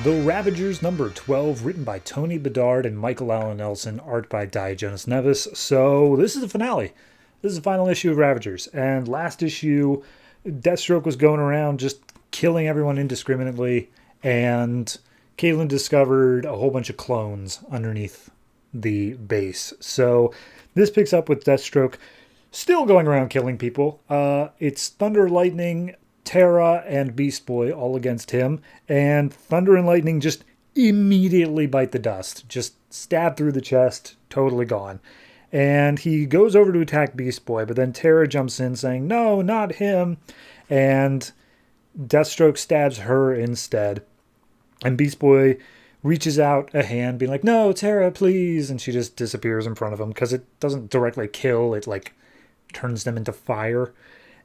The Ravagers number 12, written by Tony Bedard and Michael Allen Nelson, art by Diogenes Nevis. So this is the finale. This is the final issue of Ravagers. And last issue, Deathstroke was going around just killing everyone indiscriminately, and Caitlin discovered a whole bunch of clones underneath the base. So this picks up with Deathstroke still going around killing people. It's Thunder, Lightning, Terra, and Beast Boy all against him, and Thunder and Lightning just immediately bite the dust. Just stab through the chest, totally gone. And he goes over to attack Beast Boy, but then Terra jumps in saying, no, not him, and Deathstroke stabs her instead. And Beast Boy reaches out a hand, being like, no, Terra, please, and she just disappears in front of him, because it doesn't directly kill, it like turns them into fire.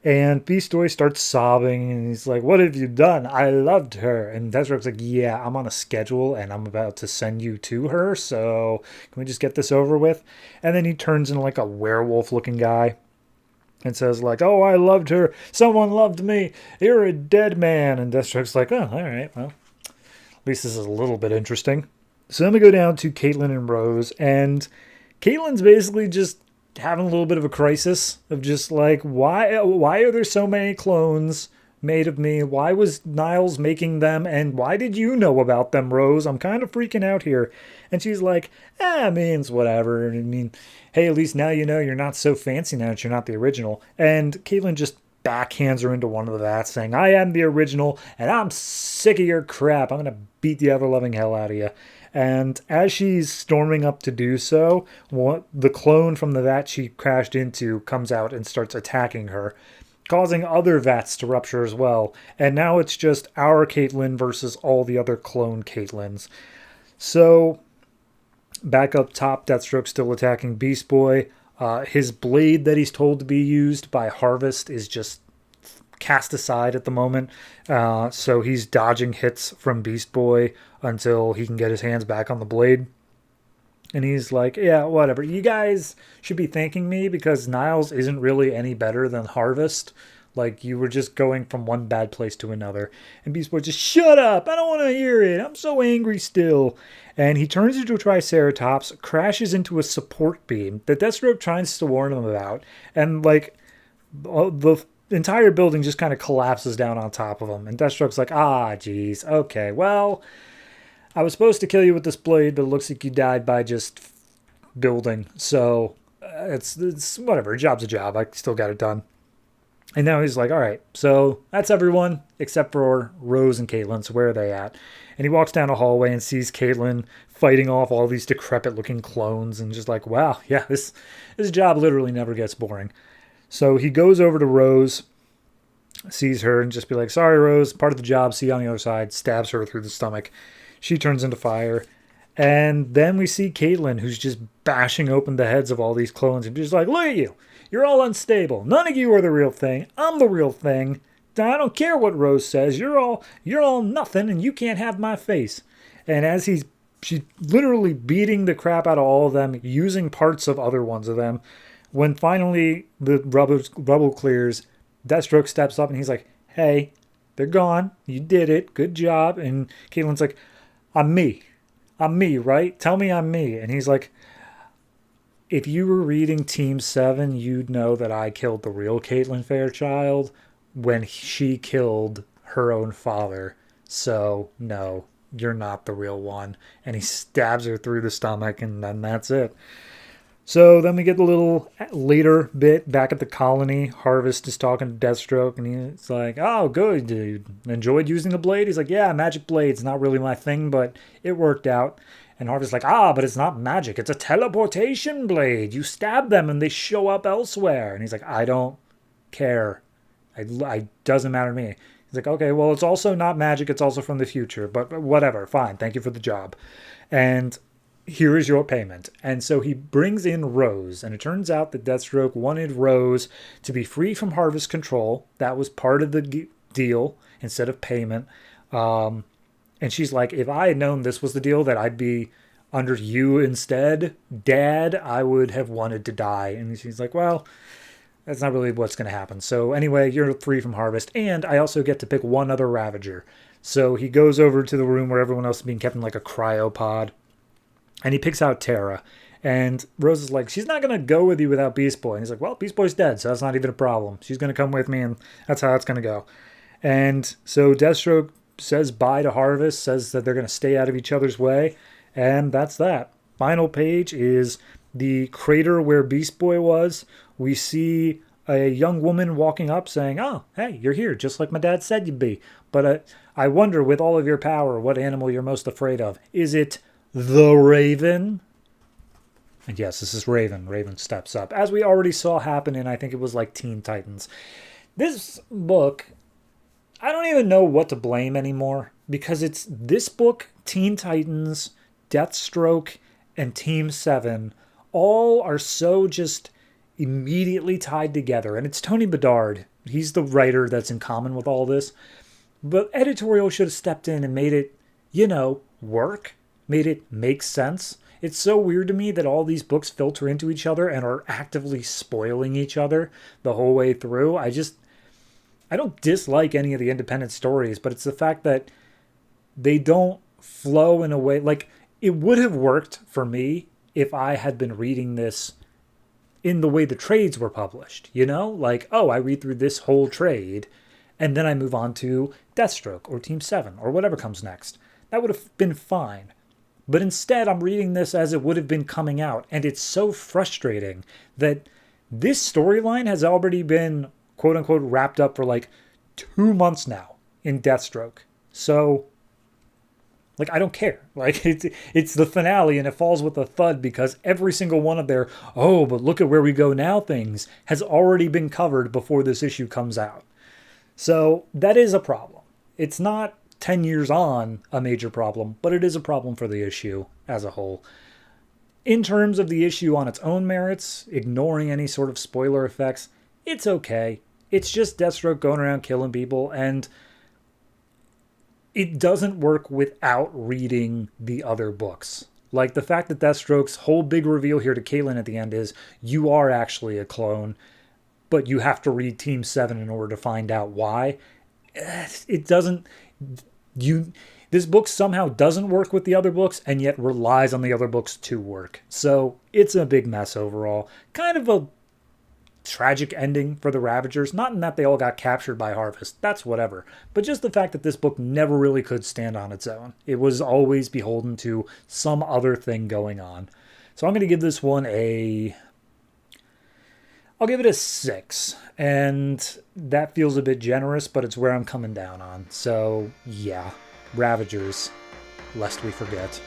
And Beast Boy starts sobbing, and he's like, what have you done? I loved her. And Deathstroke's like, yeah, I'm on a schedule, and I'm about to send you to her, so can we just get this over with? And then he turns into like a werewolf-looking guy and says like, oh, I loved her. Someone loved me. You're a dead man. And Deathstroke's like, oh, all right, well, at least this is a little bit interesting. So then we go down to Caitlin and Rose, and Caitlin's basically just having a little bit of a crisis of just like, why are there so many clones made of me? Why was Niles making them? And why did you know about them, Rose? I'm kind of freaking out here. And she's like, it means whatever. I mean, hey, at least now you know you're not so fancy now that you're not the original. And Caitlin just backhands her into one of the vats saying, I am the original and I'm sick of your crap. I'm going to beat the ever-loving hell out of you. And as she's storming up to do so, the clone from the vat she crashed into comes out and starts attacking her, causing other vats to rupture as well. And now it's just our Caitlin versus all the other clone Caitlins. So, back up top, Deathstroke still attacking Beast Boy. His blade that he's told to be used by Harvest is just cast aside at the moment. So he's dodging hits from Beast Boy until he can get his hands back on the blade. And he's like, yeah, whatever. You guys should be thanking me because Niles isn't really any better than Harvest. Like, you were just going from one bad place to another. And Beast Boy just, shut up! I don't want to hear it! I'm so angry still! And he turns into a Triceratops, crashes into a support beam that Deathstroke tries to warn him about. And, like, the entire building just kind of collapses down on top of him. And Deathstroke's like, geez, okay, well, I was supposed to kill you with this blade, but it looks like you died by just building. So, it's whatever. A job's a job. I still got it done. And now he's like, all right, so that's everyone except for Rose and Caitlin. So where are they at? And he walks down a hallway and sees Caitlin fighting off all these decrepit-looking clones and just like, wow, yeah, this job literally never gets boring. So he goes over to Rose, sees her, and just be like, sorry, Rose, part of the job, see you on the other side, stabs her through the stomach. She turns into fire. And then we see Caitlin, who's just bashing open the heads of all these clones and just like, look at you. You're all unstable. None of you are the real thing. I'm the real thing. I don't care what Rose says. You're all nothing, and you can't have my face. And as she's literally beating the crap out of all of them, using parts of other ones of them, when finally the rubble clears, Deathstroke steps up and he's like, hey, they're gone. You did it. Good job. And Caitlin's like, I'm me. I'm me, right? Tell me I'm me. And he's like, if you were reading Team 7, you'd know that I killed the real Caitlin Fairchild when she killed her own father. So, no, you're not the real one. And he stabs her through the stomach, and then that's it. So then we get the little later bit back at the colony. Harvest is talking to Deathstroke, and he's like, oh, good, dude. Enjoyed using the blade? He's like, yeah, magic blade's not really my thing, but it worked out. And Harvest's like, but it's not magic. It's a teleportation blade. You stab them and they show up elsewhere. And he's like, I don't care. I doesn't matter to me. He's like, okay, well, it's also not magic. It's also from the future. But whatever. Fine. Thank you for the job. And here is your payment. And so he brings in Rose. And it turns out that Deathstroke wanted Rose to be free from Harvest control. That was part of the deal instead of payment. And she's like, if I had known this was the deal, that I'd be under you instead, Dad, I would have wanted to die. And she's like, well, that's not really what's going to happen. So anyway, you're free from Harvest. And I also get to pick one other Ravager. So he goes over to the room where everyone else is being kept in like a cryopod, and he picks out Tara. And Rose is like, she's not going to go with you without Beast Boy. And he's like, well, Beast Boy's dead, so that's not even a problem. She's going to come with me, and that's how it's going to go. And so Deathstroke says bye to Harvest, says that they're going to stay out of each other's way, and that's that. Final page is the crater where Beast Boy was. We see a young woman walking up saying, oh, hey, you're here, just like my dad said you'd be. But I wonder, with all of your power, what animal you're most afraid of. Is it the Raven? And yes, this is Raven. Raven steps up, as we already saw happen in, I think it was like Teen Titans. This book, I don't even know what to blame anymore, because it's this book, Teen Titans, Deathstroke, and Team 7 all are so just immediately tied together. And it's Tony Bedard. He's the writer that's in common with all this. But editorial should have stepped in and made it, work, made it make sense. It's so weird to me that all these books filter into each other and are actively spoiling each other the whole way through. I don't dislike any of the independent stories, but it's the fact that they don't flow in a way, like, it would have worked for me if I had been reading this in the way the trades were published, Like, oh, I read through this whole trade, and then I move on to Deathstroke or Team 7 or whatever comes next. That would have been fine. But instead, I'm reading this as it would have been coming out, and it's so frustrating that this storyline has already been, quote-unquote, wrapped up for like 2 months now in Deathstroke. So, like, I don't care. Like, it's the finale, and it falls with a thud because every single one of their, oh, but look at where we go now things has already been covered before this issue comes out. So that is a problem. It's not 10 years on a major problem, but it is a problem for the issue as a whole. In terms of the issue on its own merits, ignoring any sort of spoiler effects, it's okay. It's just Deathstroke going around killing people, and it doesn't work without reading the other books. Like the fact that Deathstroke's whole big reveal here to Caitlin at the end is, you are actually a clone, but you have to read Team 7 in order to find out why. It doesn't... This book somehow doesn't work with the other books and yet relies on the other books to work. So it's a big mess overall. Kind of a tragic ending for the Ravagers. Not in that they all got captured by Harvest. That's whatever. But just the fact that this book never really could stand on its own. It was always beholden to some other thing going on. So I'm going to give this one I'll give it a 6, and that feels a bit generous, but it's where I'm coming down on. So, yeah, Ravagers, lest we forget.